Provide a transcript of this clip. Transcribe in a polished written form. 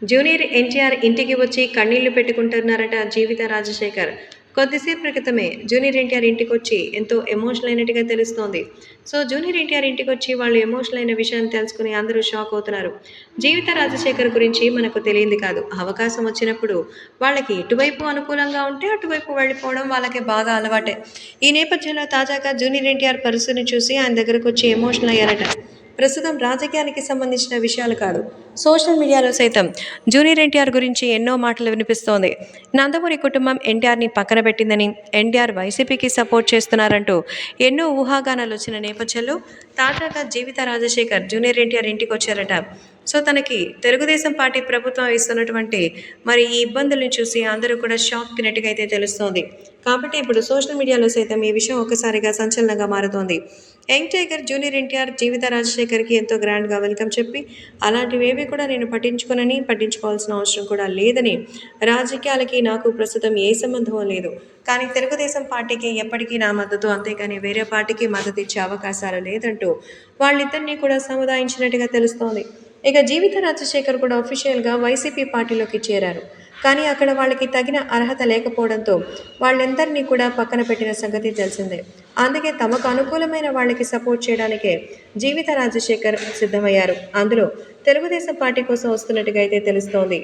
Junior NTR ఇంటికి వచ్చి కన్నీళ్లు పెట్టుకుంటున్నారట జీవిత రాజశేఖర్. కొద్దిసేపటి క్రితమే జూనియర్ ఎన్టీఆర్ ఇంటికొచ్చి ఎంతో ఎమోషనల్ అయినట్టుగా తెలుస్తోంది. సో జూనియర్ ఎన్టీఆర్ ఇంటికొచ్చి వాళ్ళు ఎమోషనల్ అయిన విషయాన్ని తెలుసుకుని అందరూ షాక్ అవుతున్నారు. జీవిత రాజశేఖర్ గురించి మనకు తెలియంది కాదు. అవకాశం వచ్చినప్పుడు వాళ్ళకి ఇటువైపు అనుకూలంగా ఉంటే అటువైపు వెళ్ళిపోవడం వాళ్ళకి బాగా అలవాటే. ఈ నేపథ్యంలో తాజాగా జూనియర్ ఎన్టీఆర్ పరిస్థితిని చూసి ఆయన దగ్గరకు వచ్చి ఎమోషనల్ అయ్యారట. ప్రస్తుతం రాజకీయానికి సంబంధించిన విషయాలు కాదు, సోషల్ మీడియాలో సైతం జూనియర్ ఎన్టీఆర్ గురించి ఎన్నో మాటలు వినిపిస్తోంది. నందమూరి కుటుంబం ఎన్టీఆర్ని పక్కన పెట్టిందని, ఎన్టీఆర్ వైసీపీకి సపోర్ట్ చేస్తున్నారంటూ ఎన్నో ఊహాగానాలు వచ్చిన నేపథ్యంలో తాజాగా జీవిత రాజశేఖర్ జూనియర్ ఎన్టీఆర్ ఇంటికి వచ్చారట. సో తనకి తెలుగుదేశం పార్టీ ప్రభుత్వం ఇస్తున్నటువంటి మరి ఈ ఇబ్బందులను చూసి అందరూ కూడా షాక్ తినట్టుగా అయితే తెలుస్తోంది. కాబట్టి ఇప్పుడు సోషల్ మీడియాలో సైతం ఈ విషయం ఒక్కసారిగా సంచలనంగా మారుతోంది. యంగ్ టైగర్ జూనియర్ ఎన్టీఆర్ జీవిత రాజశేఖర్కి ఎంతో గ్రాండ్గా వెల్కమ్ చెప్పి, అలాంటివేవి కూడా నేను పట్టించుకోవాల్సిన అవసరం కూడా లేదని, రాజకీయాలకి నాకు ప్రస్తుతం ఏ సంబంధం లేదు, కానీ తెలుగుదేశం పార్టీకి ఎప్పటికీ నా మద్దతు, అంతేగాని వేరే పార్టీకి మద్దతు ఇచ్చే అవకాశాలు లేదంటూ వాళ్ళిద్దరినీ కూడా సముదాయించినట్టుగా తెలుస్తోంది. ఇక జీవిత రాజశేఖర్ కూడా అఫీషియల్గా వైసీపీ పార్టీలోకి చేరారు. కానీ అక్కడ వాళ్ళకి తగిన అర్హత లేకపోవడంతో వాళ్ళందరినీ కూడా పక్కన పెట్టిన సంగతి తెలిసిందే. అందుకే తమకు అనుకూలమైన వాళ్ళకి సపోర్ట్ చేయడానికే జీవిత రాజశేఖర్ సిద్ధమయ్యారు. అందులో తెలుగుదేశం పార్టీ కోసం వస్తున్నట్టుగా అయితే తెలుస్తోంది.